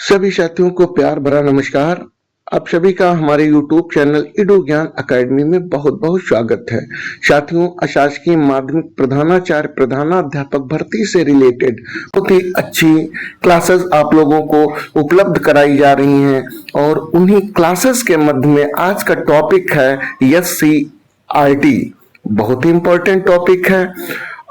सभी साथियों को प्यार भरा नमस्कार। आप सभी का हमारे YouTube चैनल इडू ज्ञान अकेडमी में बहुत बहुत स्वागत है। साथियों, अशासकीय माध्यमिक प्रधानाचार्य प्रधानाध्यापक भर्ती से रिलेटेड बहुत ही अच्छी क्लासेस आप लोगों को उपलब्ध कराई जा रही हैं और उन्हीं क्लासेस के मध्य में आज का टॉपिक है SCRT। बहुत ही इंपॉर्टेंट टॉपिक है।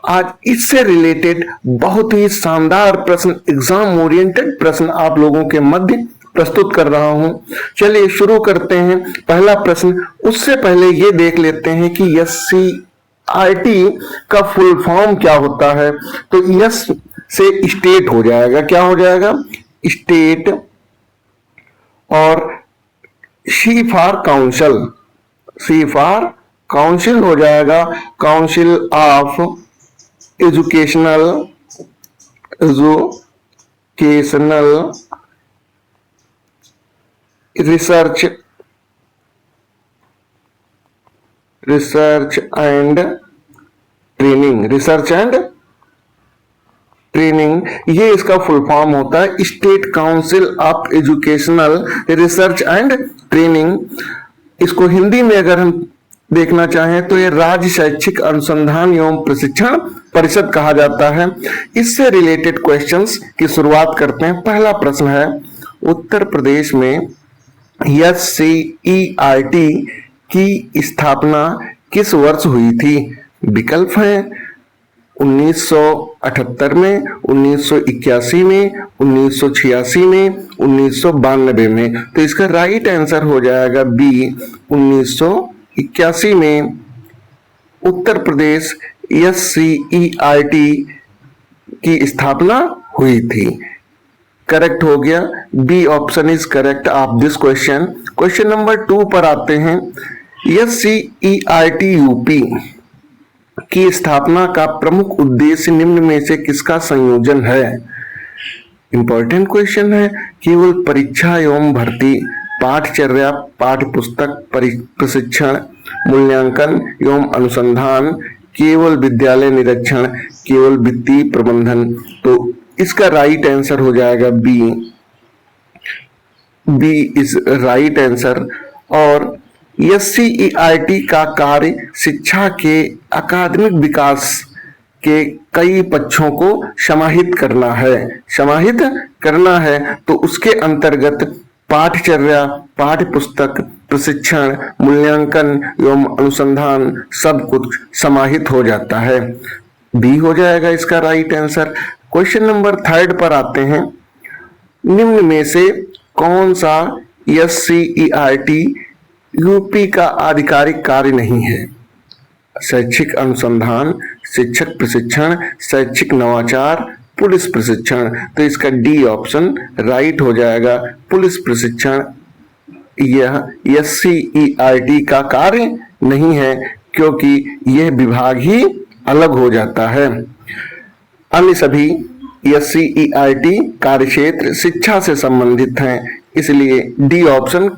आज इससे रिलेटेड बहुत ही शानदार प्रश्न, एग्जाम ओरिएंटेड प्रश्न आप लोगों के मध्य प्रस्तुत कर रहा हूं। चलिए शुरू करते हैं। पहला प्रश्न, उससे पहले ये देख लेते हैं कि SCRT का फुल फॉर्म क्या होता है। तो यस से स्टेट हो जाएगा, क्या हो जाएगा? स्टेट, और C for council, C for council हो जाएगा, council of educational research and training, ये इसका फुल फॉर्म होता है। State council of educational research and training. इसको हिंदी में अगर हम देखना चाहें तो ये राज्य शैक्षिक अनुसंधान एवं प्रशिक्षण परिषद कहा जाता है। इससे रिलेटेड क्वेश्चंस की शुरुआत करते हैं। पहला प्रश्न है, उत्तर प्रदेश में SCERT की स्थापना किस वर्ष हुई थी? विकल्प हैं 1978 में, 1981 में, 1986 में, 1992 में। तो इसका राइट आंसर हो जाएगा बी, 1981 में उत्तर प्रदेश SCERT की स्थापना हुई थी। करेक्ट हो गया, B option is correct of this question. Question number 2 पर आते हैं। SCERT यूपी की स्थापना का प्रमुख उद्देश्य निम्न में से किसका संयोजन है? इंपॉर्टेंट क्वेश्चन है। केवल परीक्षा एवं भर्ती, पाठचर्या, पाठ्य पुस्तक, प्रशिक्षण, मूल्यांकन एवं अनुसंधान, केवल विद्यालय निरीक्षण, केवल वित्तीय प्रबंधन। तो इसका राइट आंसर हो जाएगा B, B is right answer. और SCERT का कार्य शिक्षा के अकादमिक विकास के कई पक्षों को समाहित करना है। तो उसके अंतर्गत पाठचर्या, पाठ्य पुस्तक, प्रशिक्षण, मूल्यांकन एवं अनुसंधान सब कुछ समाहित हो जाता है। बी हो जाएगा इसका राइट आंसर। क्वेश्चन नंबर 3 पर आते हैं। निम्न में से कौन सा SCERT यूपी का आधिकारिक कार्य नहीं है? शैक्षिक अनुसंधान, शिक्षक प्रशिक्षण, शैक्षिक नवाचार, पुलिस प्रशिक्षण। तो इसका डी ऑप्शन राइट हो जाएगा, पुलिस प्रशिक्षण। यह SCERT का कार्य नहीं है क्योंकि यह विभाग ही अलग हो जाता है। अन्य सभी SCERT कार्यक्षेत्र शिक्षा से संबंधित हैं, इसलिए डी ऑप्शन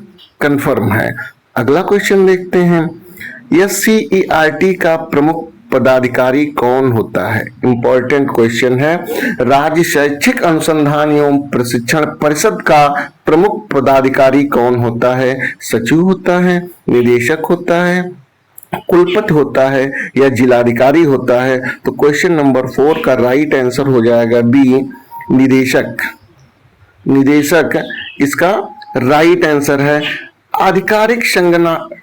कंफर्म है। अगला क्वेश्चन देखते हैं। SCERT का प्रमुख पदाधिकारी कौन होता है? इंपॉर्टेंट क्वेश्चन है। राज्य शैक्षिक अनुसंधान एवं प्रशिक्षण परिषद का प्रमुख पदाधिकारी कौन होता है? सचिव होता है, निदेशक होता है, कुलपति होता है या जिलाधिकारी होता है? तो क्वेश्चन नंबर 4 का राइट आंसर हो जाएगा बी, निदेशक इसका राइट आंसर है। आधिकारिक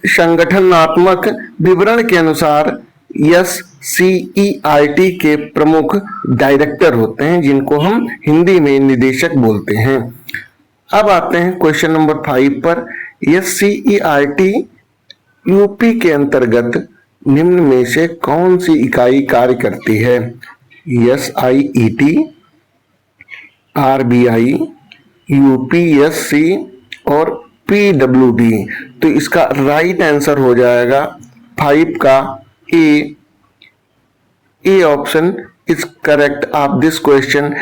संगठनात्मक विवरण के अनुसार SCERT के प्रमुख डायरेक्टर होते हैं, जिनको हम हिंदी में निदेशक बोलते हैं। अब आते हैं क्वेश्चन नंबर 5 पर। SCERT यूपी के अंतर्गत निम्न में से कौन सी इकाई कार्य करती है? SIET, RBI, UPSC और PWD। तो इसका राइट आंसर हो जाएगा 5 का ए option is correct of this question.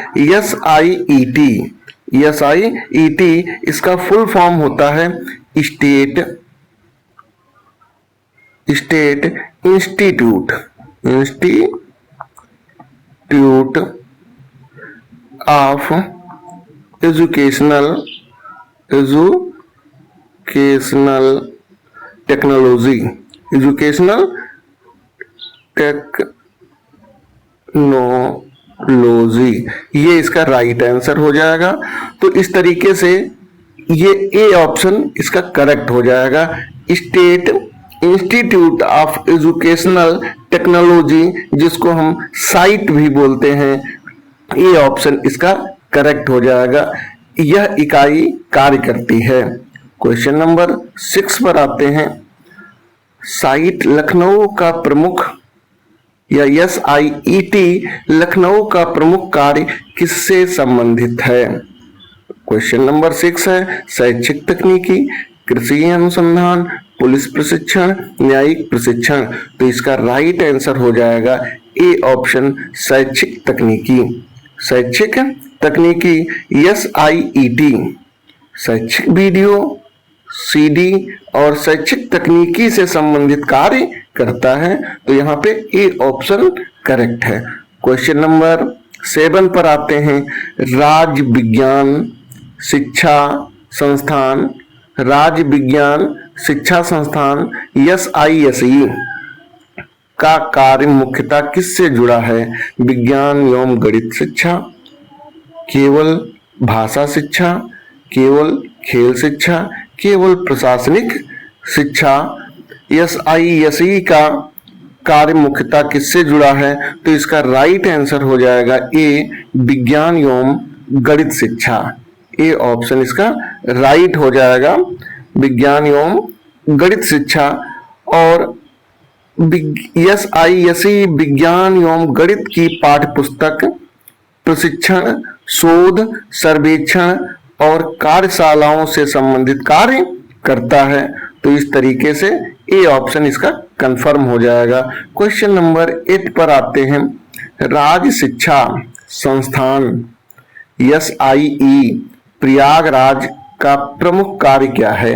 SIET इसका फुल फॉर्म होता है state institute of educational technology, educational technology, ये इसका राइट आंसर हो जाएगा। तो इस तरीके से ये ए ऑप्शन इसका करेक्ट हो जाएगा। State institute of educational technology, जिसको हम साइट भी बोलते हैं, ये ऑप्शन इसका करेक्ट हो जाएगा। यह इकाई कार्य करती है। क्वेश्चन नंबर 6 पर आते हैं। साइट लखनऊ का प्रमुख या SIET लखनऊ का प्रमुख कार्य किससे संबंधित है? क्वेश्चन नंबर 6 है शैक्षिक तकनीकी, कृषि अनुसंधान, पुलिस प्रशिक्षण, न्यायिक प्रशिक्षण। तो इसका राइट आंसर हो जाएगा ए ऑप्शन शैक्षिक तकनीकी। शैक्षिक तकनीकी SIET शैक्षिक वीडियो, CD और शैक्षिक तकनीकी से संबंधित कार्य करता है। तो यहाँ पे ए ऑप्शन करेक्ट है। क्वेश्चन नंबर 7 पर आते हैं। राज्य विज्ञान शिक्षा संस्थान, राज्य विज्ञान शिक्षा संस्थान SISE का कार्य मुख्यतः किससे जुड़ा है? विज्ञान एवं गणित शिक्षा, केवल भाषा शिक्षा, केवल खेल शिक्षा, केवल प्रशासनिक शिक्षा। SISE का कार्य मुख्यतः किससे जुड़ा है? तो इसका राइट आंसर हो जाएगा ए विज्ञान एवं गणित शिक्षा। ए ऑप्शन इसका राइट हो जाएगा, विज्ञान एवं गणित शिक्षा। और SISE विज्ञान एवं गणित की पाठ्य पुस्तक, प्रशिक्षण, शोध, सर्वेक्षण और कार्यशालाओं से संबंधित कार्य करता है। तो इस तरीके से ए ऑप्शन इसका कंफर्म हो जाएगा। क्वेश्चन नंबर 8 पर आते हैं। राज्य शिक्षा संस्थान SIE प्रयागराज का प्रमुख कार्य क्या है?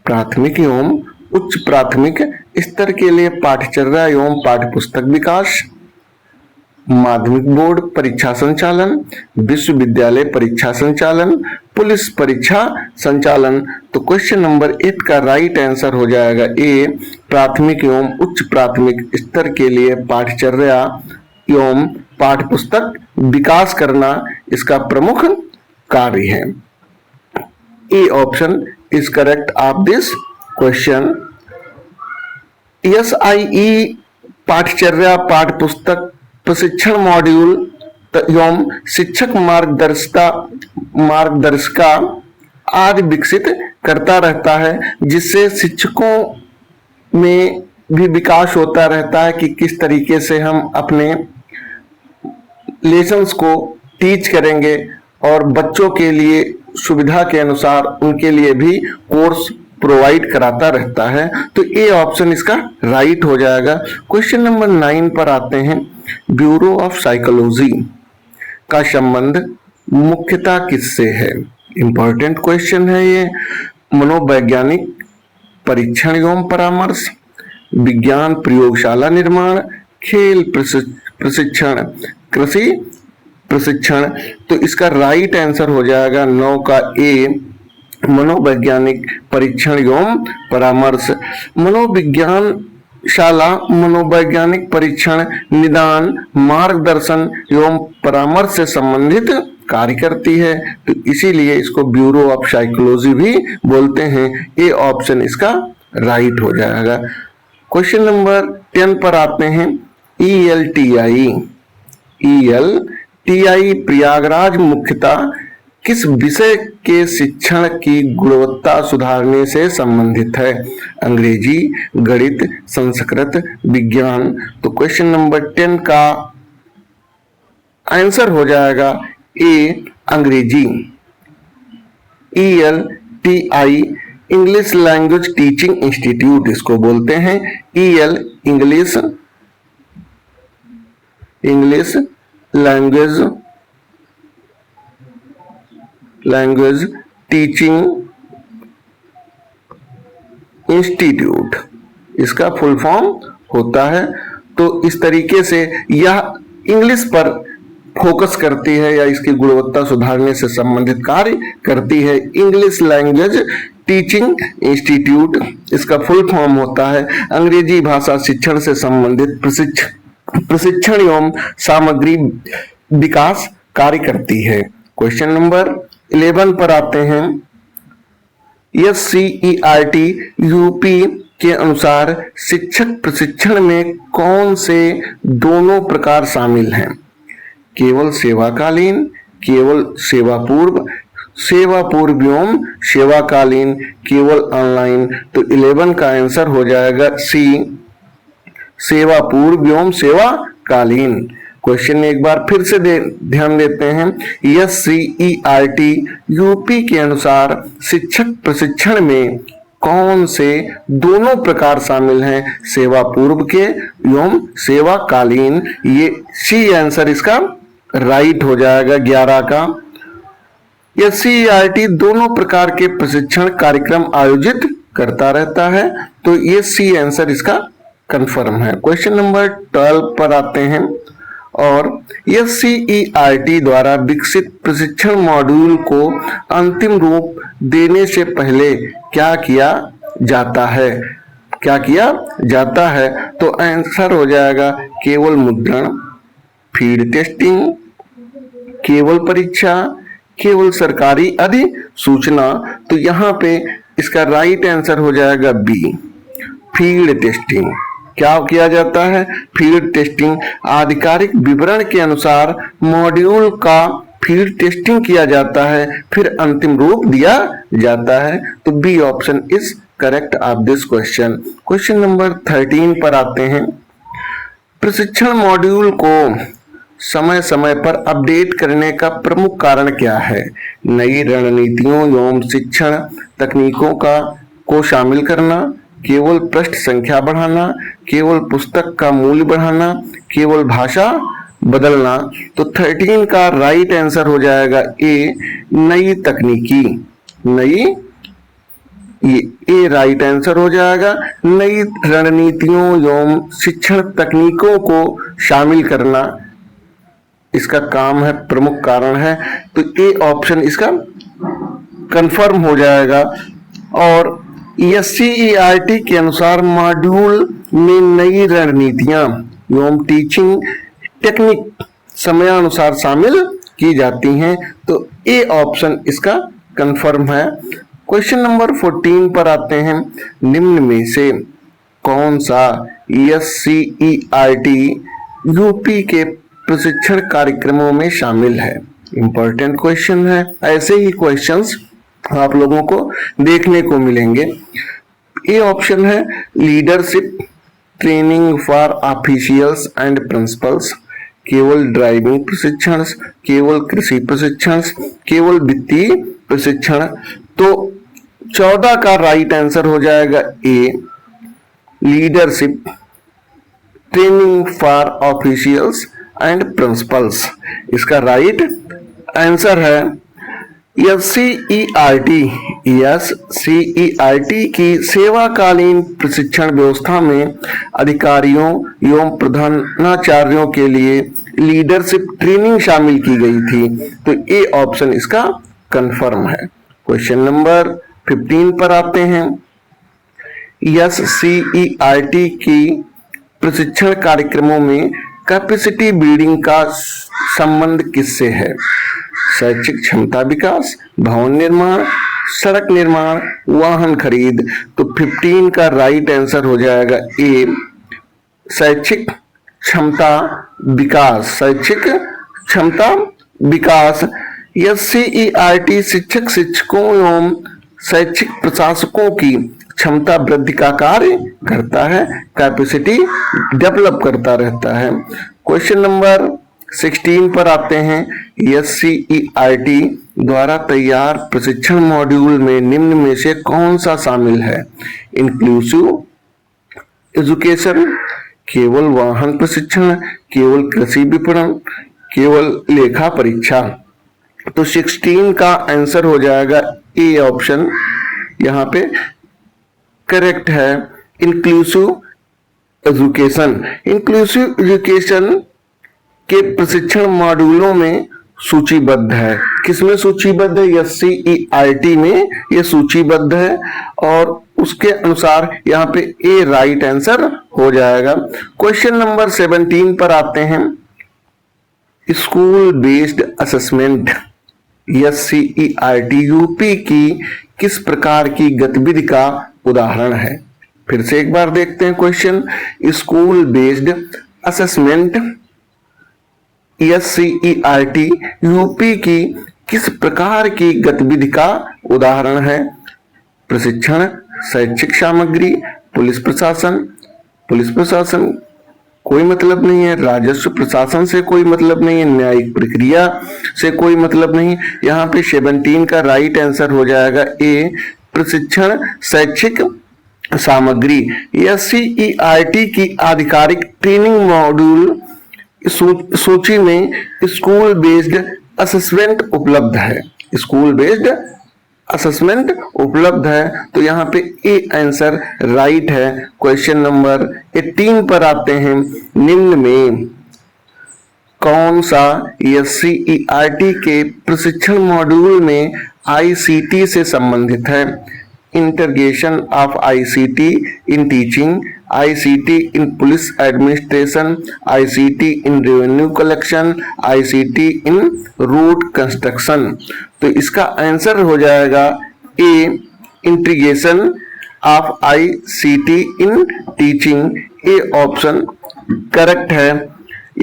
प्राथमिक एवं उच्च प्राथमिक स्तर के लिए पाठ्यचर्या एवं पाठ्य पुस्तक विकास, माध्यमिक बोर्ड परीक्षा संचालन, विश्वविद्यालय परीक्षा संचालन, पुलिस परीक्षा संचालन। तो क्वेश्चन नंबर 8 का राइट आंसर हो जाएगा ए प्राथमिक एवं उच्च प्राथमिक स्तर के लिए पाठ्यचर्या एवं पाठ्य पुस्तक विकास करना इसका प्रमुख कार्य है। ए option is correct of this question. SIE पाठ्यचर्या, पाठ्य पुस्तक, प्रशिक्षण मॉड्यूल एवं शिक्षक मार्गदर्शिका आदि विकसित करता रहता है, जिससे शिक्षकों में भी विकास होता रहता है कि किस तरीके से हम अपने लेसन्स को टीच करेंगे और बच्चों के लिए सुविधा के अनुसार उनके लिए भी कोर्स प्रोवाइड कराता रहता है। तो ए ऑप्शन इसका राइट हो जाएगा। क्वेश्चन नंबर 9 पर आते हैं। ब्यूरो ऑफ साइकोलॉजी का संबंध मुख्यतः किससे है? इंपॉर्टेंट क्वेश्चन है ये। मनोवैज्ञानिक परीक्षण एवं परामर्श, विज्ञान प्रयोगशाला निर्माण, खेल प्रशिक्षण, कृषि प्रशिक्षण। तो इसका राइट आंसर हो जाएगा 9 का ए मनोवैज्ञानिक परीक्षण एवं परामर्श। मनोविज्ञान शाला मनोवैज्ञानिक परीक्षण, निदान, मार्गदर्शन एवं परामर्श से संबंधित कार्य करती है। तो इसीलिए इसको ब्यूरो ऑफ साइकोलॉजी भी बोलते हैं। ए ऑप्शन इसका राइट हो जाएगा। क्वेश्चन नंबर 10 पर आते हैं। ELTI प्रयागराज मुख्यतः किस विषय के शिक्षण की गुणवत्ता सुधारने से संबंधित है? अंग्रेजी, गणित, संस्कृत, विज्ञान। तो क्वेश्चन नंबर 10 का आंसर हो जाएगा ए अंग्रेजी। ELTI English language teaching institute इसको बोलते हैं। EL English language teaching institute इसका फुल फॉर्म होता है। तो इस तरीके से यह इंग्लिश पर फोकस करती है या इसकी गुणवत्ता सुधारने से संबंधित कार्य करती है। इंग्लिश लैंग्वेज टीचिंग इंस्टीट्यूट, इसका फुल फॉर्म होता है अंग्रेजी भाषा शिक्षण से संबंधित प्रशिक्षण एवं सामग्री विकास कार्य करती है। क्वेश्चन नंबर 11 पर आते हैं। SCERT यूपी के अनुसार शिक्षक प्रशिक्षण में कौन से दोनों प्रकार शामिल हैं? केवल सेवाकालीन, केवल सेवा पूर्व एवं सेवाकालीन, केवल ऑनलाइन। तो 11 का आंसर हो जाएगा सी, सेवा पूर्व एवं सेवाकालीन। क्वेश्चन एक बार फिर से ध्यान देते हैं। SCERT यूपी के अनुसार शिक्षक प्रशिक्षण में कौन से दोनों प्रकार शामिल हैं? सेवा पूर्व के एवं सेवाकालीन। ये सी आंसर इसका राइट हो जाएगा 11 का। SCERT दोनों प्रकार के प्रशिक्षण कार्यक्रम आयोजित करता रहता है, तो ये सी आंसर इसका कंफर्म है। क्वेश्चन नंबर 12 पर आते हैं। और SCERT द्वारा विकसित प्रशिक्षण मॉड्यूल को अंतिम रूप देने से पहले क्या किया जाता है? क्या किया जाता है? तो आंसर हो जाएगा केवल मुद्रण, फील्ड टेस्टिंग, केवल परीक्षा, केवल सरकारी अधिसूचना। तो यहाँ पे इसका राइट आंसर हो जाएगा बी, फील्ड टेस्टिंग। क्या किया जाता है? Field testing. आधिकारिक विवरण के अनुसार मॉड्यूल का फील्ड टेस्टिंग किया जाता है, फिर अंतिम रूप दिया जाता है। तो B option is correct of this question. Question number 13 पर आते हैं। प्रशिक्षण मॉड्यूल को समय समय पर अपडेट करने का प्रमुख कारण क्या है? नई रणनीतियों एवं शिक्षण तकनीकों को शामिल करना, केवल पृष्ठ संख्या बढ़ाना, केवल पुस्तक का मूल्य बढ़ाना, केवल भाषा बदलना। तो 13 का राइट आंसर हो जाएगा ए, नई तकनीकी। ये राइट आंसर हो जाएगा। नई रणनीतियों एवं शिक्षण तकनीकों को शामिल करना इसका काम है, प्रमुख कारण है। तो ए ऑप्शन इसका कंफर्म हो जाएगा। और SCERT के अनुसार मॉड्यूल में नई रणनीतियां एवं टीचिंग टेक्निक समयानुसार शामिल की जाती हैं। तो ए ऑप्शन इसका कंफर्म है। क्वेश्चन नंबर 14 पर आते हैं। निम्न में से कौन सा SCERT यूपी के प्रशिक्षण कार्यक्रमों में शामिल है? इंपॉर्टेंट क्वेश्चन है। ऐसे ही क्वेश्चंस आप लोगों को देखने को मिलेंगे। ए ऑप्शन है leadership training for officials and principles, केवल ड्राइविंग प्रशिक्षण, केवल कृषि प्रशिक्षण, केवल वित्तीय प्रशिक्षण। तो 14 का राइट आंसर हो जाएगा A, leadership training for officials and principals. इसका राइट आंसर है SCERT की सेवाकालीन प्रशिक्षण व्यवस्था में अधिकारियों एवं प्रधानाचार्यों के लिए लीडरशिप ट्रेनिंग शामिल की गई थी। तो ए ऑप्शन इसका कंफर्म है। क्वेश्चन नंबर 15 पर आते हैं। SCERT की प्रशिक्षण कार्यक्रमों में कैपेसिटी बिल्डिंग का संबंध किससे है? शैक्षिक क्षमता विकास, भवन निर्माण, सड़क निर्माण, वाहन खरीद। तो 15 का राइट आंसर हो जाएगा ए, शैक्षिक क्षमता विकास। शैक्षिक क्षमता विकास। SCERT शिक्षक शिक्षकों एवं शैक्षिक प्रशासकों की क्षमता वृद्धि का कार्य करता है, कैपेसिटी डेवलप करता रहता है। क्वेश्चन नंबर 16 पर आते हैं। SCERT द्वारा तैयार प्रशिक्षण मॉड्यूल में निम्न में से कौन सा शामिल है? इंक्लूसिव एजुकेशन, केवल वाहन प्रशिक्षण, केवल कृषि विपणन, केवल लेखा परीक्षा। तो 16 का आंसर हो जाएगा ए ऑप्शन, यहाँ पे करेक्ट है, इंक्लूसिव एजुकेशन। इंक्लूसिव एजुकेशन के प्रशिक्षण मॉड्यूलों में सूचीबद्ध है। किसमें सूचीबद्ध है? SCERT में ये सूचीबद्ध है और उसके अनुसार यहाँ पे ए राइट आंसर हो जाएगा। क्वेश्चन नंबर 17 पर आते हैं। School based assessment SCERT UP की किस प्रकार की गतिविधि का उदाहरण है? फिर से एक बार देखते हैं question. School based assessment SCERT UP की किस प्रकार की गतिविधि का उदाहरण है? प्रशिक्षण, शैक्षिक सामग्री, पुलिस प्रशासन कोई मतलब नहीं है, राजस्व प्रशासन से कोई मतलब नहीं है, न्यायिक प्रक्रिया से कोई मतलब नहीं। यहाँ पे 17 का राइट आंसर हो जाएगा ए प्रशिक्षण शैक्षिक सामग्री। SCERT की आधिकारिक ट्रेनिंग मॉड्यूल सूची में स्कूल बेस्ड असेसमेंट उपलब्ध है। स्कूल बेस्ड असेसमेंट उपलब्ध है, तो यहाँ पे ए आंसर राइट है। क्वेश्चन नंबर 18 पर आते हैं। निम्न में कौन सा SCERT के प्रशिक्षण मॉड्यूल में ICT से संबंधित है? Integration of ICT in teaching, ICT in police administration, ICT in revenue collection, ICT in road construction. तो इसका आंसर हो जाएगा A integration of ICT in teaching. A option correct है।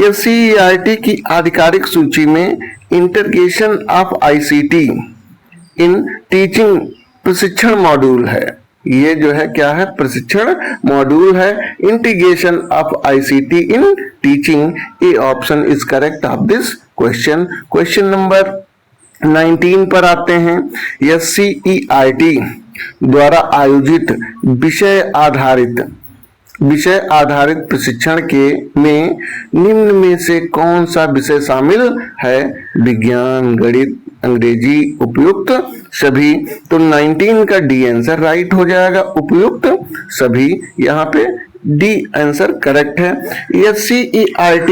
SCERT की आधिकारिक सूची में integration of ICT in teaching प्रशिक्षण मॉड्यूल है। ये जो है क्या है? प्रशिक्षण मॉड्यूल है। Integration of ICT in teaching. A option is correct of this question. Question number 19 पर आते हैं। SCERT द्वारा आयोजित विषय आधारित प्रशिक्षण के में निम्न में से कौन सा विषय शामिल है? विज्ञान, गणित, अंग्रेजी, उपयुक्त सभी। तो 19 का डी आंसर राइट हो जाएगा, उपयुक्त सभी। यहाँ पे डी आंसर करेक्ट है। SCERT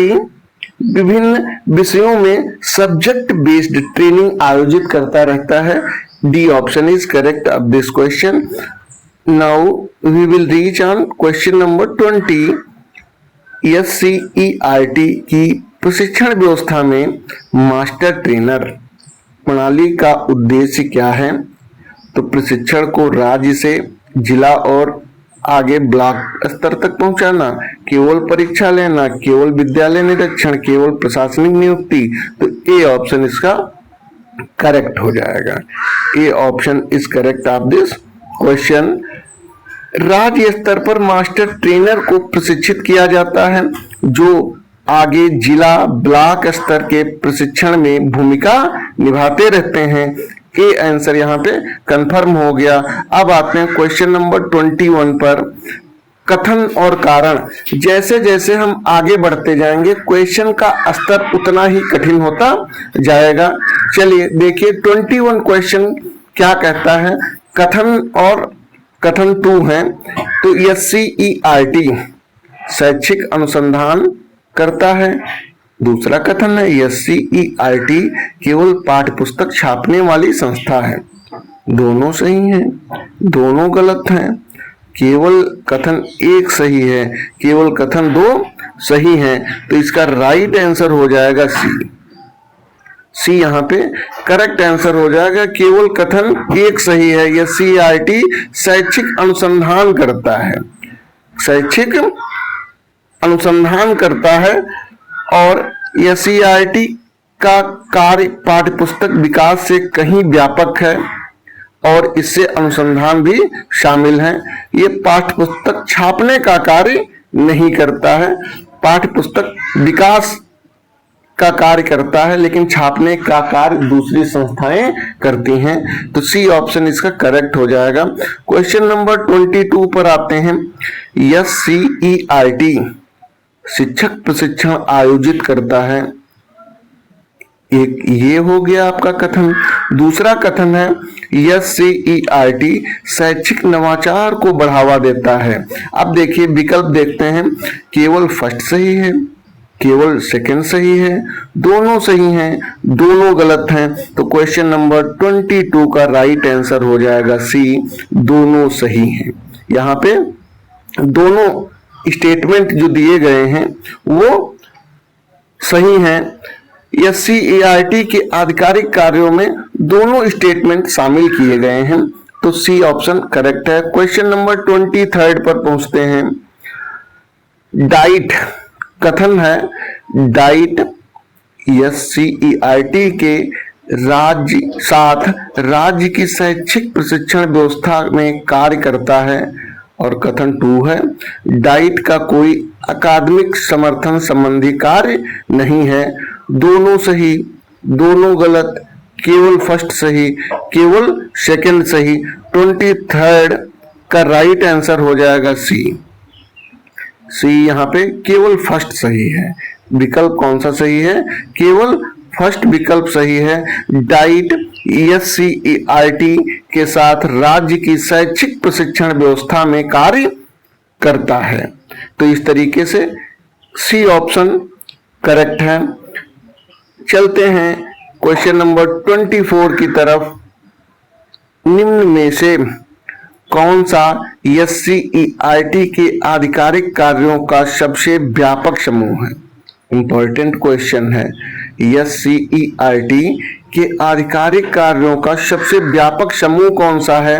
विभिन्न विषयों में सब्जेक्ट बेस्ड ट्रेनिंग आयोजित करता रहता है। D option is correct of this question. Now we will reach on question number 20। SCERT की प्रशिक्षण व्यवस्था में मास्टर ट्रेनर प्रणाली का उद्देश्य क्या है? तो प्रशिक्षण को राज्य से जिला और आगे ब्लॉक स्तर तक पहुंचाना, केवल परीक्षा लेना, केवल विद्यालय निरीक्षण, केवल प्रशासनिक नियुक्ति। तो ए ऑप्शन इसका करेक्ट हो जाएगा। ए option is correct of this question. राज्य स्तर पर मास्टर ट्रेनर को प्रशिक्षित किया जाता है जो आगे जिला ब्लॉक स्तर के प्रशिक्षण में भूमिका निभाते रहते हैं। ए आंसर यहाँ पे कंफर्म हो गया। अब आते हैं क्वेश्चन नंबर 21 पर। कथन और कारण। जैसे जैसे हम आगे बढ़ते जाएंगे क्वेश्चन का स्तर उतना ही कठिन होता जाएगा। चलिए देखिए 21 क्वेश्चन क्या कहता है। कथन 2 है। तो SCERT शैक्षिक अनुसंधान करता है। दूसरा कथन है SCERT केवल पाठ्यपुस्तक छापने वाली संस्था है। दोनों सही हैं, दोनों गलत हैं। केवल कथन 1 सही है, केवल कथन 2 सही है। तो इसका राइट आंसर हो जाएगा सी यहाँ पे करेक्ट आंसर हो जाएगा। केवल कथन 1 सही है। SCERT शैक्षिक अनुसंधान करता है, शैक्षिक अनुसंधान करता है और SCERT का कार्य पाठ्यपुस्तक विकास से कहीं व्यापक है और इससे अनुसंधान भी शामिल है। ये पाठ्यपुस्तक छापने का कार्य नहीं करता है, पाठ्यपुस्तक विकास का कार्य करता है, लेकिन छापने का कार्य दूसरी संस्थाएं करती हैं। तो सी ऑप्शन इसका करेक्ट हो जाएगा। क्वेश्चन नंबर 22 पर आते हैं। SCERT शिक्षक प्रशिक्षण आयोजित करता है। एक ये हो गया आपका कथन। दूसरा कथन है SCERT शैक्षिक नवाचार को बढ़ावा देता है। अब देखिए विकल्प देखते हैं। केवल फर्स्ट सही है, केवल सेकंड सही है, दोनों सही हैं, दोनों गलत हैं। तो क्वेश्चन नंबर 22 का राइट आंसर हो जाएगा सी, दोनों सही हैं। यहाँ पे दोनों स्टेटमेंट जो दिए गए हैं वो सही हैं। SCERT के आधिकारिक कार्यों में दोनों स्टेटमेंट शामिल किए गए हैं, तो सी ऑप्शन करेक्ट है। क्वेश्चन नंबर 23 पर पहुंचते हैं। डाइट कथन है, डाइट SCERT के राज्य की शैक्षिक प्रशिक्षण व्यवस्था में कार्य करता है। और कथन 2 है, डाइट का कोई अकादमिक समर्थन संबंधी कार्य नहीं है। दोनों सही, दोनों गलत, केवल फर्स्ट सही, केवल सेकंड सही। 23 का राइट आंसर हो जाएगा सी। यहाँ पे केवल फर्स्ट सही है। विकल्प कौन सा सही है? केवल फर्स्ट विकल्प सही है। डाइट SCERT के साथ राज्य की शैक्षिक प्रशिक्षण व्यवस्था में कार्य करता है। तो इस तरीके से सी ऑप्शन करेक्ट है। चलते हैं क्वेश्चन नंबर 24 की तरफ। निम्न में से कौन सा SCERT के आधिकारिक कार्यों का सबसे व्यापक समूह है? इंपॉर्टेंट क्वेश्चन है। SCERT के आधिकारिक कार्यों का सबसे व्यापक समूह कौन सा है?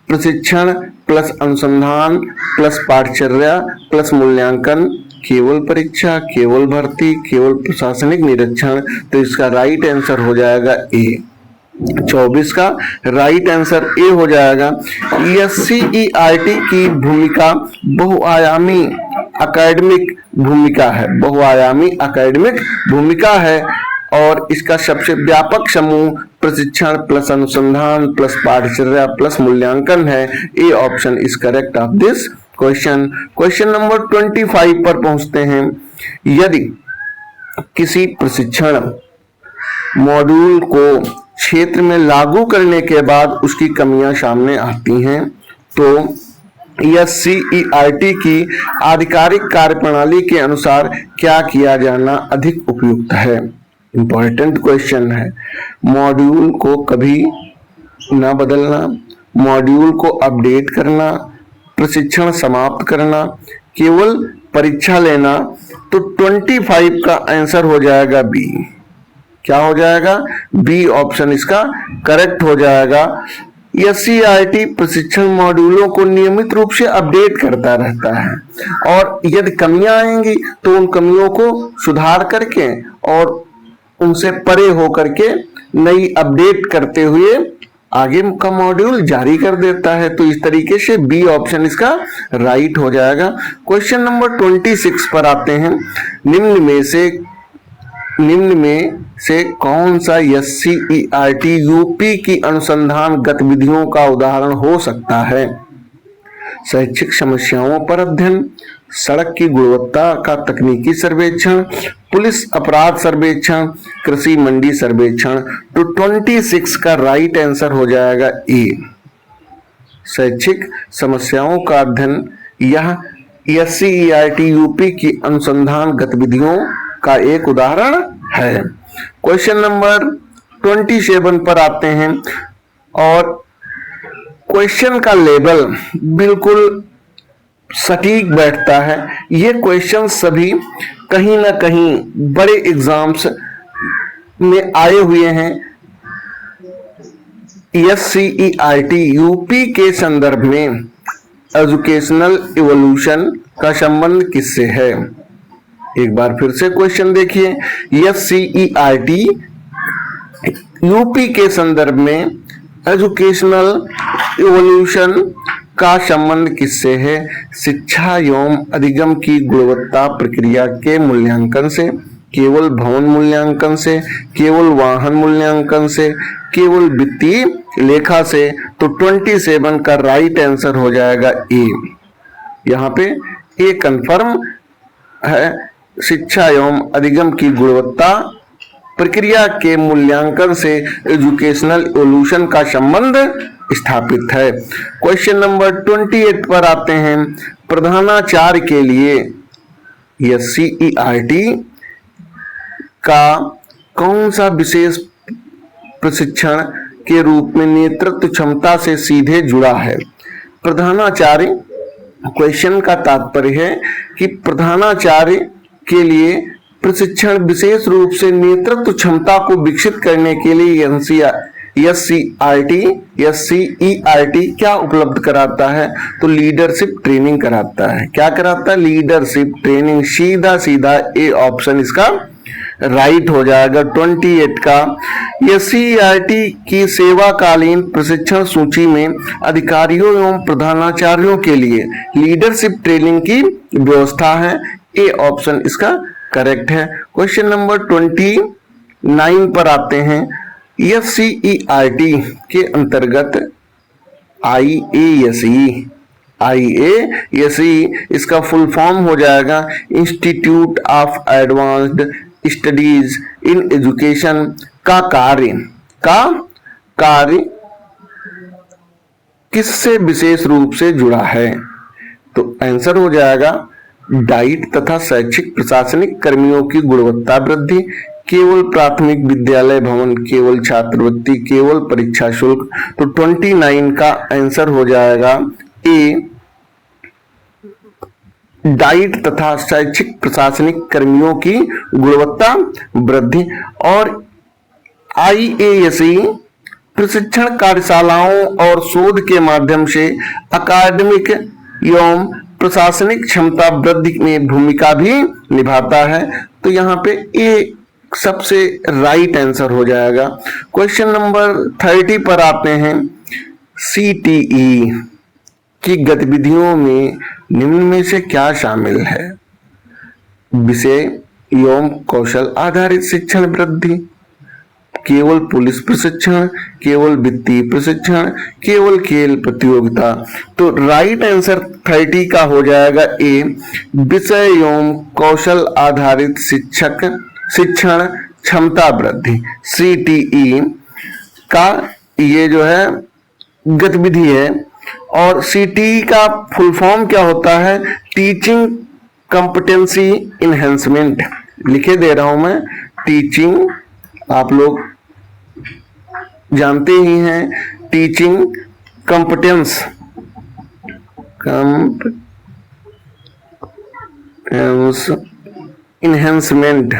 प्रशिक्षण प्लस अनुसंधान प्लस पाठचर्या प्लस मूल्यांकन, केवल परीक्षा, केवल भर्ती, केवल प्रशासनिक निरीक्षण। तो इसका राइट आंसर हो जाएगा ए। 24 का राइट आंसर ए हो जाएगा। SCERT की भूमिका बहुआयामी एकेडमिक भूमिका है, बहुआयामी एकेडमिक भूमिका है। और इसका सबसे व्यापक समूह प्रशिक्षण प्लस अनुसंधान प्लस पाठचर्या प्लस मूल्यांकन है। ए option is correct of this question. Question number 25 पर पहुंचते हैं। यदि किसी प्रशिक्षण मॉड्यूल को क्षेत्र में लागू करने के बाद उसकी कमियां सामने आती हैं, तो SCERT की आधिकारिक कार्यप्रणाली के अनुसार क्या किया जाना अधिक उपयुक्त है? इंपॉर्टेंट क्वेश्चन है। मॉड्यूल को कभी ना बदलना, मॉड्यूल को अपडेट करना, प्रशिक्षण समाप्त करना, केवल परीक्षा लेना। तो 25 का आंसर हो जाएगा बी। क्या हो जाएगा? बी ऑप्शन इसका करेक्ट हो जाएगा। SCERT प्रशिक्षण मॉड्यूलों को नियमित रूप से अपडेट करता रहता है, और यदि कमियां आएंगी तो उन कमियों को सुधार करके और उनसे परे होकर के नई अपडेट करते हुए आगे का मॉड्यूल जारी कर देता है। तो इस तरीके से बी ऑप्शन इसका राइट हो जाएगा। क्वेश्चन नंबर 26 पर आते हैं। निम्न में से कौन सा SCERT यूपी की अनुसंधान गतिविधियों का उदाहरण हो सकता है? शैक्षिक समस्याओं पर अध्ययन, सड़क की गुणवत्ता का तकनीकी सर्वेक्षण, पुलिस अपराध सर्वेक्षण, कृषि मंडी सर्वेक्षण। तो 26 का राइट आंसर हो जाएगा ए। शैक्षिक समस्याओं का अध्ययन यह SCERT यूपी की अनुसंधान गतिविधियों का एक उदाहरण है। क्वेश्चन नंबर 27 पर आते हैं, और क्वेश्चन का लेवल बिल्कुल सटीक बैठता है। ये क्वेश्चन सभी कहीं ना कहीं बड़े एग्जाम्स में आए हुए हैं। SCERT यूपी के संदर्भ में एजुकेशनल इवोल्यूशन का संबंध किससे है? एक बार फिर से क्वेश्चन देखिए। SCERT यूपी के संदर्भ में एजुकेशनल इवोल्यूशन का संबंध किससे है? शिक्षा एवं अधिगम की गुणवत्ता प्रक्रिया के मूल्यांकन से, केवल भवन मूल्यांकन से, केवल वाहन मूल्यांकन से, केवल वित्तीय लेखा से। तो 27 का राइट आंसर हो जाएगा ए। यहाँ पे ए कंफर्म है। शिक्षा एवं अधिगम की गुणवत्ता प्रक्रिया के मूल्यांकन से एजुकेशनल इवोल्यूशन का संबंध स्थापित है। क्वेश्चन नंबर 28 पर आते हैं। प्रधानाचार्य के लिए SCERT का कौन सा विशेष प्रशिक्षण के रूप में नेतृत्व क्षमता से सीधे जुड़ा है? प्रधानाचार्य। क्वेश्चन का तात्पर्य है कि प्रधानाचार्य के लिए प्रशिक्षण विशेष रूप से नेतृत्व क्षमता को विकसित करने के लिए SCERT क्या उपलब्ध कराता है? तो लीडरशिप ट्रेनिंग कराता है। क्या कराता है? Leadership training. सीधा सीधा ए ऑप्शन इसका राइट हो जाएगा 28 का। SCERT की सेवाकालीन प्रशिक्षण सूची में अधिकारियों एवं प्रधानाचार्यों के लिए लीडरशिप ट्रेनिंग की व्यवस्था है। ए ऑप्शन इसका करेक्ट है। क्वेश्चन नंबर 29 पर आते हैं। SCERT के अंतर्गत IASE इसका फुल फॉर्म हो जाएगा institute of advanced studies in education का कार्य किससे विशेष रूप से जुड़ा है? तो आंसर हो जाएगा डाइट तथा शैक्षिक प्रशासनिक कर्मियों की गुणवत्ता वृद्धि, केवल प्राथमिक विद्यालय भवन, केवल छात्रवृत्ति, केवल परीक्षा शुल्क। तो 29 का आंसर हो जाएगा ए, डाइट तथा शैक्षिक प्रशासनिक कर्मियों की गुणवत्ता वृद्धि। और IASE प्रशिक्षण कार्यशालाओं और शोध के माध्यम से अकादमिक एवं प्रशासनिक क्षमता वृद्धि में भूमिका भी निभाता है। तो यहाँ पे ए सबसे राइट आंसर हो जाएगा। क्वेश्चन नंबर 30 पर आते हैं। CTE की गतिविधियों में निम्न में से क्या शामिल है? विषय एवं कौशल आधारित शिक्षण वृद्धि, केवल पुलिस प्रशिक्षण, केवल वित्तीय प्रशिक्षण, केवल खेल प्रतियोगिता। तो राइट आंसर 30 का हो जाएगा ए, विषय एवं कौशल आधारित शिक्षण क्षमता वृद्धि। CTE का ये जो है गतिविधि है। और CTE का फुल फॉर्म क्या होता है? Teaching competency enhancement. लिखे दे रहा हूं मैं, टीचिंग आप लोग जानते ही हैं, टीचिंग कॉम्पिटेंस इनहेंसमेंट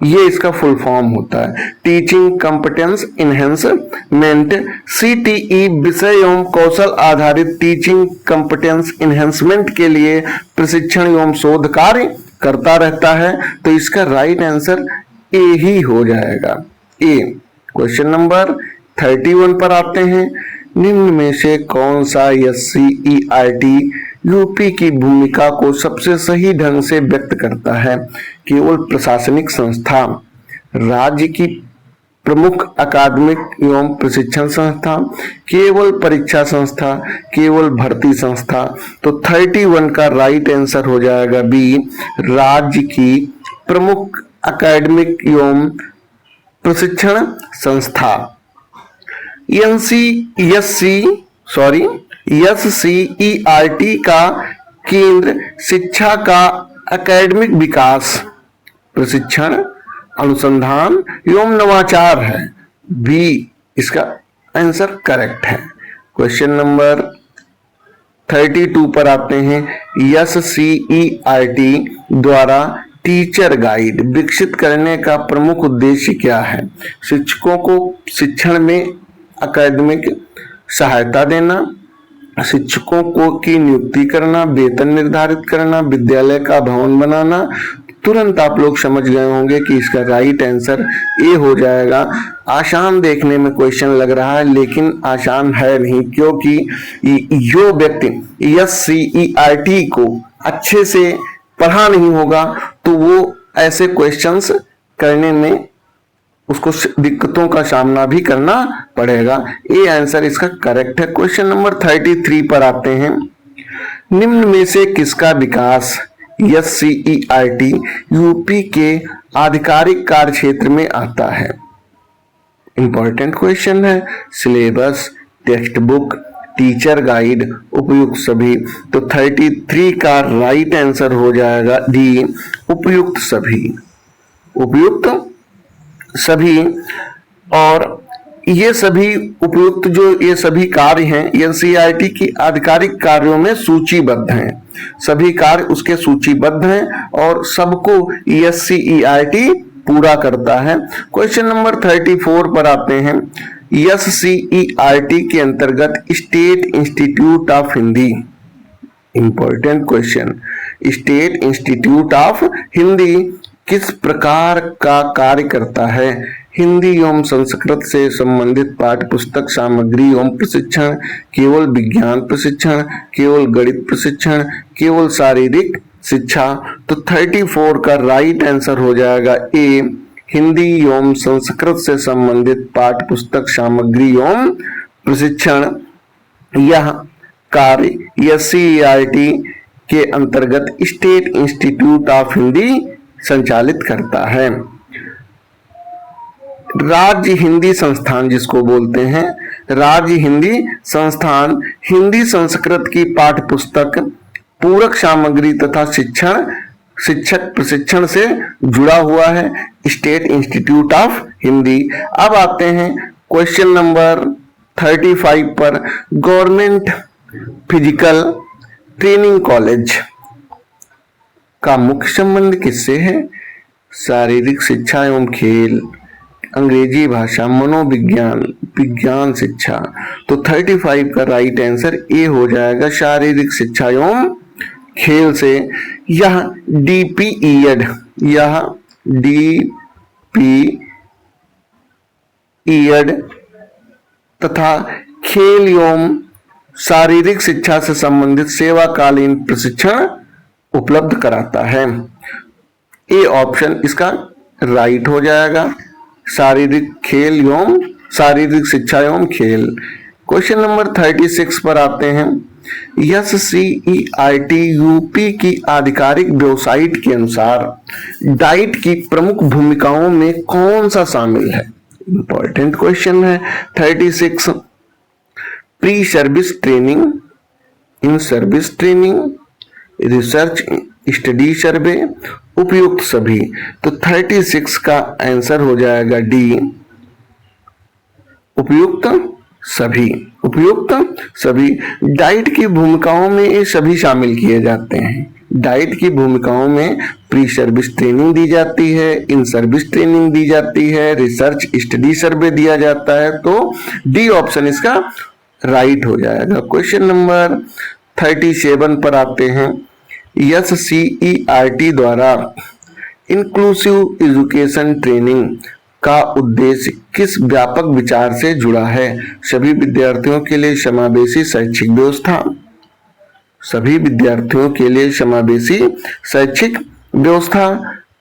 ये इसका फुल फॉर्म होता है, टीचिंग कॉम्पिटेंस इनहेंसमेंट। CTE विषय एवं कौशल आधारित टीचिंग कॉम्पिटेंस इनहेंसमेंट के लिए प्रशिक्षण एवं शोध कार्य करता रहता है। तो इसका राइट आंसर ए ही हो जाएगा, ए। क्वेश्चन नंबर 31 पर आते हैं। निम्न में से कौन सा SCERT यूपी की भूमिका को सबसे सही ढंग से व्यक्त करता है? केवल प्रशासनिक संस्था, राज्य की प्रमुख अकादमिक एवं प्रशिक्षण संस्था, केवल परीक्षा संस्था, केवल भर्ती संस्था। तो 31 का राइट आंसर हो जाएगा बी, राज्य की प्रमुख अकादमिक एवं प्रशिक्षण संस्था। SCERT का केंद्र शिक्षा का एकेडमिक विकास, प्रशिक्षण, अनुसंधान एवं नवाचार है। बी इसका आंसर करेक्ट है। क्वेश्चन नंबर 32 पर आते हैं। SCERT द्वारा टीचर गाइड विकसित करने का प्रमुख उद्देश्य क्या है? शिक्षकों को शिक्षण में अकादमिक सहायता देना, शिक्षकों को की नियुक्ति करना, वेतन निर्धारित करना, विद्यालय का भवन बनाना। तुरंत आप लोग समझ गए होंगे कि इसका राइट आंसर ए हो जाएगा। आसान देखने में क्वेश्चन लग रहा है, लेकिन आसान है नहीं, क्योंकि जो व्यक्ति SCERT को अच्छे से पढ़ा नहीं होगा तो वो ऐसे क्वेश्चंस करने में उसको दिक्कतों का सामना भी करना पड़ेगा। ये आंसर इसका करेक्ट है। क्वेश्चन नंबर 33 पर आते हैं। निम्न में से किसका विकास SCERT यूपी के आधिकारिक कार्य क्षेत्र में आता है? इंपॉर्टेंट क्वेश्चन है। Syllabus, text book, teacher guide, उपयुक्त सभी। तो 33 का राइट आंसर हो जाएगा डी, उपयुक्त सभी, उपयुक्त सभी। और ये सभी उपयुक्त जो ये सभी कार्य हैं एनसीईआरटी की आधिकारिक कार्यों में सूचीबद्ध हैं, सभी कार्य उसके सूचीबद्ध हैं और सबको एससीईआरटी पूरा करता है। क्वेश्चन नंबर 34 पर आते हैं। एससीईआरटी के अंतर्गत state institute of Hindi, important question, state institute of Hindi किस प्रकार का कार्य करता है? हिंदी एवं संस्कृत से संबंधित पाठ्य पुस्तक सामग्री एवं प्रशिक्षण, केवल विज्ञान प्रशिक्षण, केवल गणित प्रशिक्षण, केवल शारीरिक शिक्षा। तो 34 का राइट आंसर हो जाएगा ए, हिंदी एवं संस्कृत से संबंधित पाठ्य पुस्तक सामग्री एवं प्रशिक्षण। यह कार्य एससीईआरटी के अंतर्गत स्टेट इंस्टीट्यूट ऑफ हिंदी संचालित करता है। राज्य हिंदी संस्थान जिसको बोलते हैं, राज्य हिंदी संस्थान हिंदी संस्कृत की पाठ्य पुस्तक, पूरक सामग्री तथा शिक्षक प्रशिक्षण से जुड़ा हुआ है, स्टेट इंस्टीट्यूट ऑफ हिंदी। अब आते हैं क्वेश्चन नंबर 35 पर। गवर्नमेंट फिजिकल ट्रेनिंग कॉलेज का मुख्य संबंध किससे है? शारीरिक शिक्षा एवं खेल, अंग्रेजी भाषा, मनोविज्ञान, विज्ञान शिक्षा। तो 35 का राइट आंसर ए हो जाएगा, शारीरिक शिक्षा एवं खेल से। यह डीपीईएड, यह डीपीईएड तथा खेल एवं शारीरिक शिक्षा से संबंधित सेवाकालीन प्रशिक्षण उपलब्ध कराता है। ए ऑप्शन इसका राइट हो जाएगा, शारीरिक खेल एवं शारीरिक शिक्षा एवं खेल। क्वेश्चन नंबर 36 पर आते हैं। एससीईआरटी यूपी की आधिकारिक वेबसाइट के अनुसार डाइट की प्रमुख भूमिकाओं में कौन सा शामिल है? इंपॉर्टेंट क्वेश्चन है। 36, pre service training, in service training, research study survey, उपयुक्त सभी। तो 36 का आंसर हो जाएगा डी, उपयुक्त सभी, उपयुक्त सभी। डाइट की भूमिकाओं में ये सभी शामिल किए जाते हैं। डाइट की भूमिकाओं में प्री सर्विस ट्रेनिंग दी जाती है, इन सर्विस ट्रेनिंग दी जाती है, रिसर्च स्टडी सर्वे दिया जाता है। तो डी ऑप्शन इसका राइट हो जाएगा। क्वेश्चन नंबर 37 पर आते हैं। एससीईआरटी द्वारा इंक्लूसिव एजुकेशन ट्रेनिंग का उद्देश्य किस व्यापक विचार से जुड़ा है? सभी विद्यार्थियों के लिए समावेशी शैक्षिक व्यवस्था, सभी विद्यार्थियों के लिए समावेशी शैक्षिक व्यवस्था,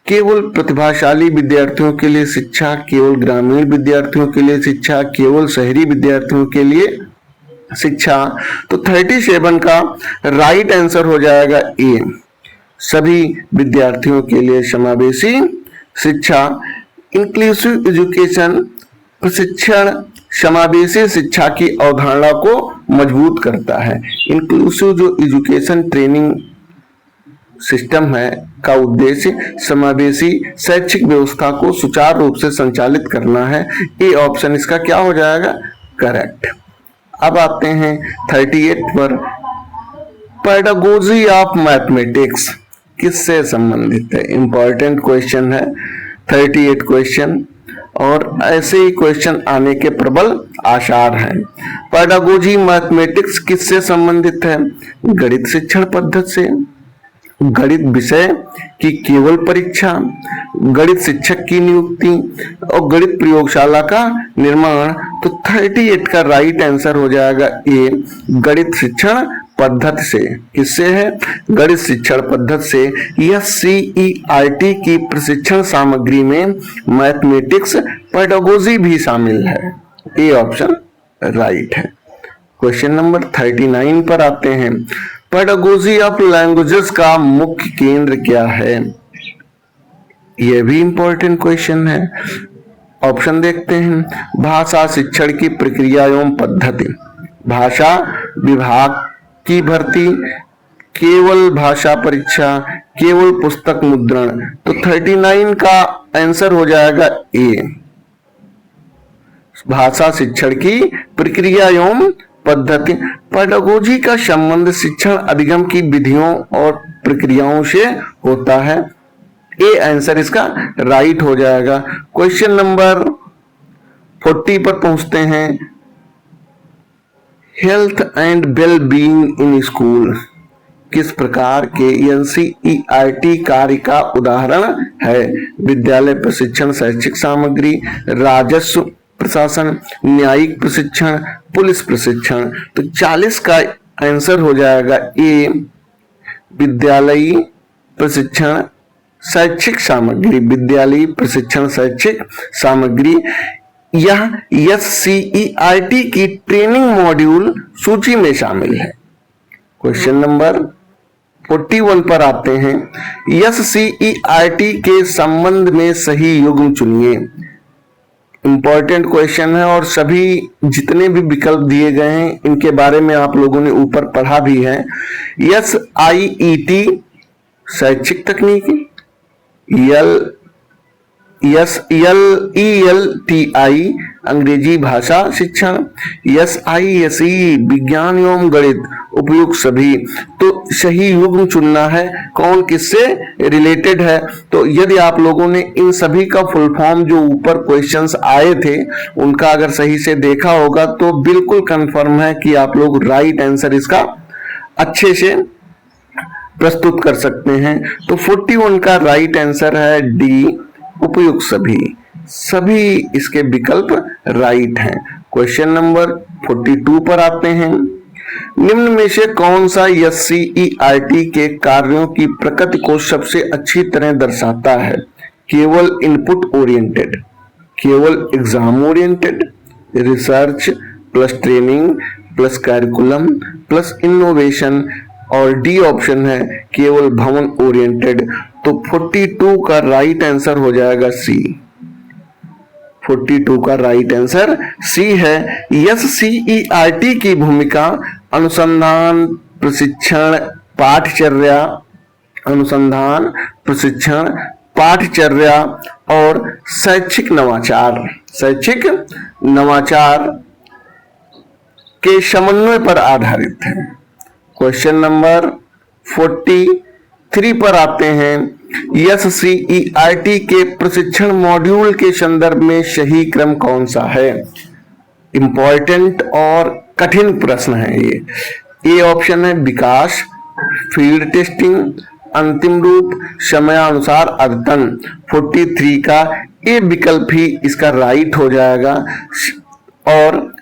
केवल प्रतिभाशाली विद्यार्थियों के लिए शिक्षा, केवल ग्रामीण विद्यार्थियों के लिए शिक्षा, केवल शहरी विद्यार्थियों के लिए शिक्षा। तो 37 का राइट आंसर हो जाएगा ए, सभी विद्यार्थियों के लिए समावेशी शिक्षा। इंक्लूसिव एजुकेशन प्रशिक्षण समावेशी शिक्षा की अवधारणा को मजबूत करता है। इंक्लूसिव जो एजुकेशन ट्रेनिंग सिस्टम है का उद्देश्य समावेशी शैक्षिक व्यवस्था को सुचारू रूप से संचालित करना है। ए ऑप्शन इसका क्या हो जाएगा? करेक्ट। अब आते हैं 38 पर। पेडागोजी ऑफ मैथमेटिक्स किससे संबंधित है? इंपॉर्टेंट क्वेश्चन है 38 क्वेश्चन, और ऐसे ही क्वेश्चन आने के प्रबल आसार हैं। पेडागोजी मैथमेटिक्स किससे संबंधित है? गणित शिक्षण पद्धति से, गणित विषय की केवल परीक्षा, गणित शिक्षक की नियुक्ति और गणित प्रयोगशाला का निर्माण। तो 38 का राइट आंसर हो जाएगा ए, गणित शिक्षण पद्धति से। किससे है? गणित शिक्षण पद्धति से। यह सीईआरटी की प्रशिक्षण सामग्री में मैथमेटिक्स पेडागोजी भी शामिल है। ए ऑप्शन राइट है। क्वेश्चन नंबर 39 पर आते हैं। पेडागोजी ऑफ लैंग्वेजेस का मुख्य केंद्र क्या है? यह भी इंपॉर्टेंट क्वेश्चन है। ऑप्शन देखते हैं। भाषा शिक्षण की प्रक्रिया एवं पद्धति, भाषा विभाग की भर्ती, केवल भाषा परीक्षा, केवल पुस्तक मुद्रण। तो 39 का आंसर हो जाएगा ए, भाषा शिक्षण की प्रक्रिया एवं पद्धति। पेडागोजी का संबंध शिक्षण अधिगम की विधियों और प्रक्रियाओं से होता है। ए आंसर इसका राइट हो जाएगा। क्वेश्चन नंबर 40 पर पहुंचते हैं। Health and well being in school किस प्रकार के एनसीईआरटी कार्य का उदाहरण है? विद्यालय प्रशिक्षण, शैक्षिक सामग्री, राजस्व प्रशासन, न्यायिक प्रशिक्षण, पुलिस प्रशिक्षण। तो 40 का आंसर हो जाएगा ए, विद्यालयी प्रशिक्षण शैक्षिक सामग्री। विद्यालयी प्रशिक्षण शैक्षिक सामग्री यह एससीईआरटी की ट्रेनिंग मॉड्यूल सूची में शामिल है। क्वेश्चन नंबर 41 पर आते हैं। एससीईआरटी के संबंध में सही युग्म चुनिए। इंपॉर्टेंट क्वेश्चन है और सभी जितने भी विकल्प दिए गए हैं इनके बारे में आप लोगों ने ऊपर पढ़ा भी है। एसआईईटी शैक्षिक तकनीकी, ELTI अंग्रेजी भाषा शिक्षण, SISE विज्ञान एवं गणित उपयुक्त सभी। तो सही युग्म चुनना है, कौन किससे रिलेटेड है। तो यदि आप लोगों ने इन सभी का फुल फॉर्म जो ऊपर क्वेश्चंस आए थे उनका अगर सही से देखा होगा तो बिल्कुल कंफर्म है कि आप लोग राइट आंसर इसका अच्छे से प्रस्तुत कर सकते हैं। तो 41 का राइट आंसर है डी, उपयुक्त सभी। सभी इसके विकल्प राइट हैं। क्वेश्चन नंबर 42 पर आते हैं। निम्न में से कौन सा एससीईआरटी के कार्यों की प्रकृति को सबसे अच्छी तरह दर्शाता है? केवल इनपुट ओरिएंटेड, केवल exam oriented, research plus training plus curriculum plus innovation, और डी ऑप्शन है केवल भवन ओरिएंटेड। तो 42 का राइट आंसर हो जाएगा सी। 42 का राइट आंसर सी है। एससीईआरटी की भूमिका अनुसंधान, प्रशिक्षण, पाठचर्या, अनुसंधान, प्रशिक्षण, पाठचर्या और शैक्षिक नवाचार के समन्वय पर आधारित है। क्वेश्चन नंबर 43 पर आते हैं। एससीईआरटी के प्रशिक्षण मॉड्यूल के संदर्भ में सही क्रम कौन सा है? इंपॉर्टेंट और कठिन प्रश्न है ये। ए ऑप्शन है विकास, फील्ड टेस्टिंग, अंतिम रूप, समयानुसार अद्यतन। 43 का ए विकल्प ही इसका राइट हो जाएगा। और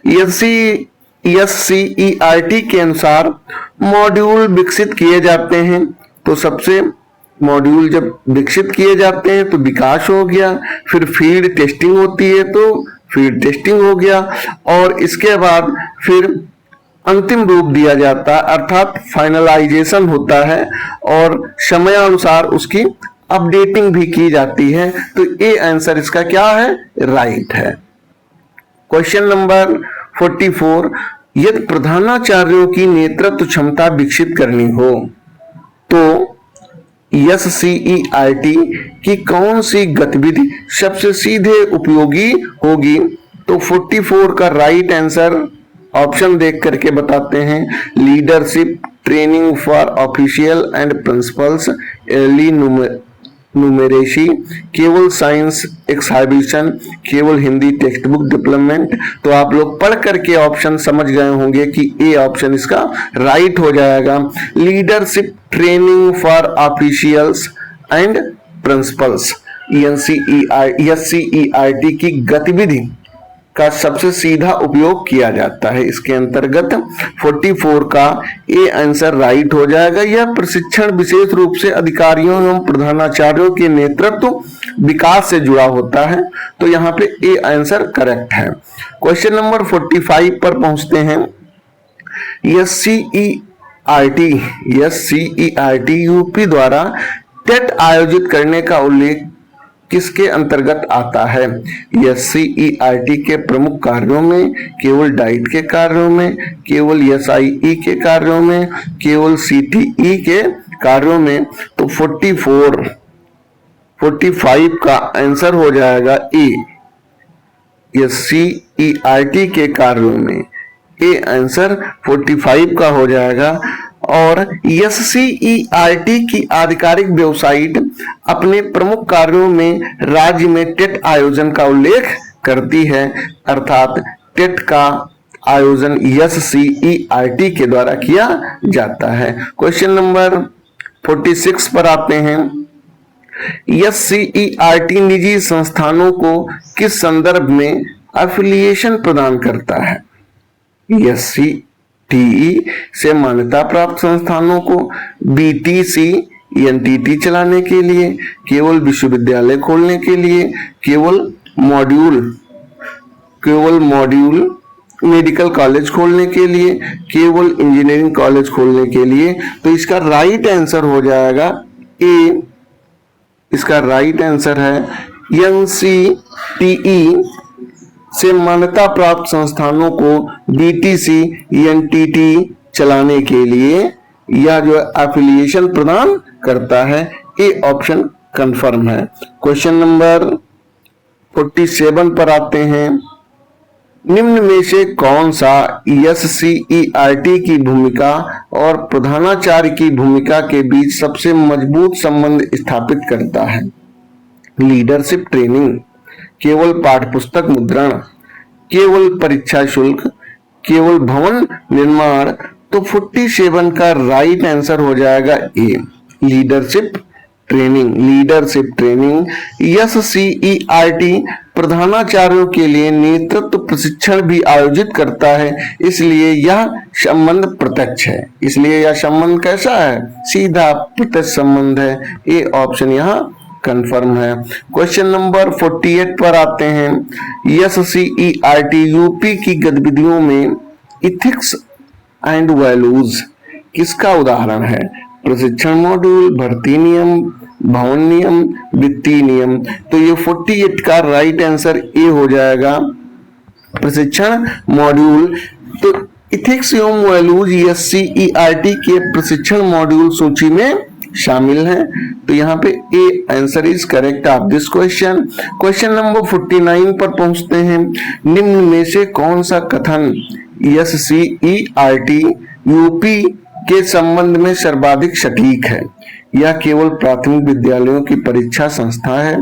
एससीईआरटी के अनुसार मॉड्यूल विकसित किए जाते हैं। तो सबसे मॉड्यूल जब विकसित किए जाते हैं तो विकास हो गया, फिर फील्ड टेस्टिंग होती है तो फील्ड टेस्टिंग हो गया, और इसके बाद फिर अंतिम रूप दिया जाता है अर्थात फाइनलाइजेशन होता है, और समयानुसार उसकी अपडेटिंग भी की जाती है। तो ए आंसर इसका क्या है? राइट है। Question number 44। यदि प्रधानाचार्यों की नेतृत्व क्षमता विकसित करनी हो तो एससीईआरटी की कौन सी गतिविधि सबसे सीधे उपयोगी होगी? तो 44 का राइट आंसर ऑप्शन देख करके बताते हैं। Leadership training for official and principles, early numeracy, केवल साइंस एक्सहिबिशन, केवल हिंदी टेक्स्ट बुक डेवलपमेंट। तो आप लोग पढ़ करके ऑप्शन समझ गए होंगे कि ए ऑप्शन इसका राइट हो जाएगा। Leadership training for officials and principles SCERT की गतिविधि का सबसे सीधा उपयोग किया जाता है। इसके अंतर्गत 44 का ए आंसर राइट हो जाएगा। यह प्रशिक्षण विशेष रूप से अधिकारियों एवं प्रधानाचार्यों के नेतृत्व विकास से जुड़ा होता है। तो यहाँ पे ए आंसर करेक्ट है। क्वेश्चन नंबर 45 पर पहुंचते हैं। एससीईआरटी यूपी द्वारा टेट आयोजित करने का उल्लेख किसके अंतर्गत आता है? SCERT के प्रमुख कार्यों में, केवल डाइट के कार्यों में, केवल SIE के कार्यों में, केवल CTE के कार्यों में? तो 45 का आंसर हो जाएगा ए, SCERT के कार्यों में। ए आंसर 45 का हो जाएगा। और SCERT की आधिकारिक वेबसाइट अपने प्रमुख कार्यों में राज्य में टेट आयोजन का उल्लेख करती है, अर्थात टेट का आयोजन SCERT के द्वारा किया जाता है। क्वेश्चन नंबर 46 पर आते हैं। SCERT निजी संस्थानों को किस संदर्भ में एफिलिएशन प्रदान करता है? SCTE से मान्यता प्राप्त संस्थानों को BTC NTT चलाने के लिए, केवल विश्वविद्यालय खोलने के लिए, केवल मॉड्यूल मेडिकल कॉलेज खोलने के लिए, केवल इंजीनियरिंग कॉलेज खोलने के लिए? तो इसका राइट आंसर हो जाएगा ए। इसका राइट आंसर है NCTE से मान्यता प्राप्त संस्थानों को BTC NTT चलाने के लिए या जो एफिलिएशन प्रदान करता है। ए ऑप्शन कंफर्म है। क्वेश्चन नंबर 47 पर आते हैं। निम्न में से कौन सा SCERT की भूमिका और प्रधानाचार्य की भूमिका के बीच सबसे मजबूत संबंध स्थापित करता है? लीडरशिप ट्रेनिंग, केवल पाठ्यपुस्तक मुद्रण, केवल परीक्षा शुल्क, केवल भवन निर्माण? तो 47 का राइट आंसर हो जाएगा ए, लीडरशिप ट्रेनिंग। SCERT प्रधानाचार्यों के लिए नेतृत्व प्रशिक्षण भी आयोजित करता है, इसलिए यह संबंध प्रत्यक्ष है। इसलिए यह संबंध कैसा है? सीधा प्रत्यक्ष संबंध है। ए ऑप्शन यहाँ कंफर्म है। क्वेश्चन नंबर 48 पर आते हैं। SCERT यूपी की गतिविधियों में इथिक्स एंड वैल्यूज किसका उदाहरण है? प्रशिक्षण मॉड्यूल, भर्ती नियम, भवन नियम, वित्तीय नियम? तो ये 48 का राइट आंसर ए हो जाएगा, प्रशिक्षण मॉड्यूल। तो इथिक्स एवं वैल्यूज SCERT के प्रशिक्षण मॉड्यूल सूची में शामिल है। तो यहाँ पे A answer is correct of this question. Question number 49 पर पहुंचते हैं। निम्न में से कौन सा कथन SCERT यूपी के संबंध में सर्वाधिक सटीक है? यह केवल प्राथमिक विद्यालयों की परीक्षा संस्था है,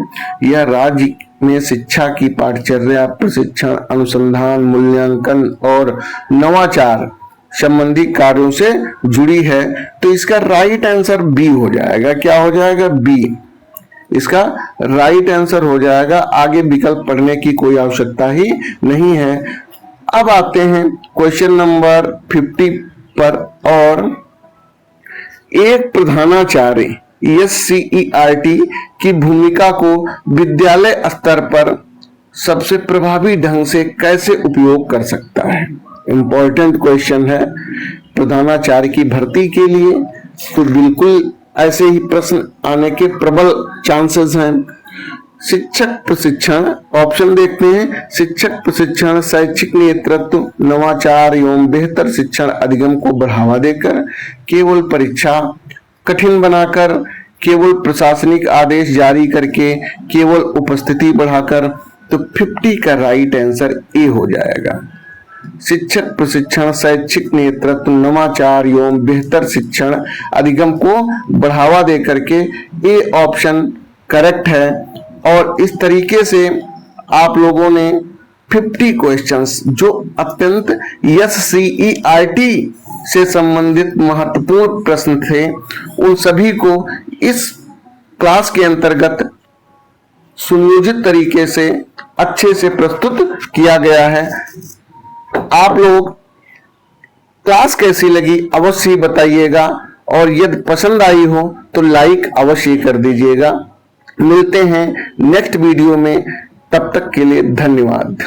यह राज्य में शिक्षा की पाठचर्या, प्रशिक्षण, अनुसंधान, मूल्यांकन और नवाचार संबंधी कार्यों से जुड़ी है? तो इसका राइट आंसर बी हो जाएगा। क्या हो जाएगा? बी इसका राइट आंसर हो जाएगा। आगे विकल्प पढ़ने की कोई आवश्यकता ही नहीं है। अब आते हैं क्वेश्चन नंबर 50 पर। और एक प्रधानाचार्य SCERT की भूमिका को विद्यालय स्तर पर सबसे प्रभावी ढंग से कैसे उपयोग कर सकता है? इंपॉर्टेंट क्वेश्चन है प्रधानाचार्य की भर्ती के लिए। तो बिल्कुल ऐसे ही प्रश्न आने के प्रबल चांसेस हैं। शिक्षक प्रशिक्षण ऑप्शन देखते हैं। शिक्षक प्रशिक्षण, शैक्षिक नेतृत्व, नवाचार एवं बेहतर शिक्षण अधिगम को बढ़ावा देकर, केवल परीक्षा कठिन बनाकर, केवल प्रशासनिक आदेश जारी करके, केवल उपस्थिति बढ़ाकर? तो 50 का राइट आंसर ए हो जाएगा। शिक्षक प्रशिक्षण, शैक्षिक नेतृत्व, नवाचार एवं बेहतर शिक्षण अधिगम को बढ़ावा देकर के ए ऑप्शन करेक्ट है। और इस तरीके से आप लोगों ने 50 क्वेश्चंस जो अत्यंत SCERT से संबंधित महत्वपूर्ण प्रश्न थे, उन सभी को इस क्लास के अंतर्गत सुनियोजित तरीके से अच्छे से प्रस्तुत किया गया है। आप लोग क्लास कैसी लगी अवश्य बताइएगा, और यदि पसंद आई हो तो लाइक अवश्य कर दीजिएगा। मिलते हैं नेक्स्ट वीडियो में, तब तक के लिए धन्यवाद।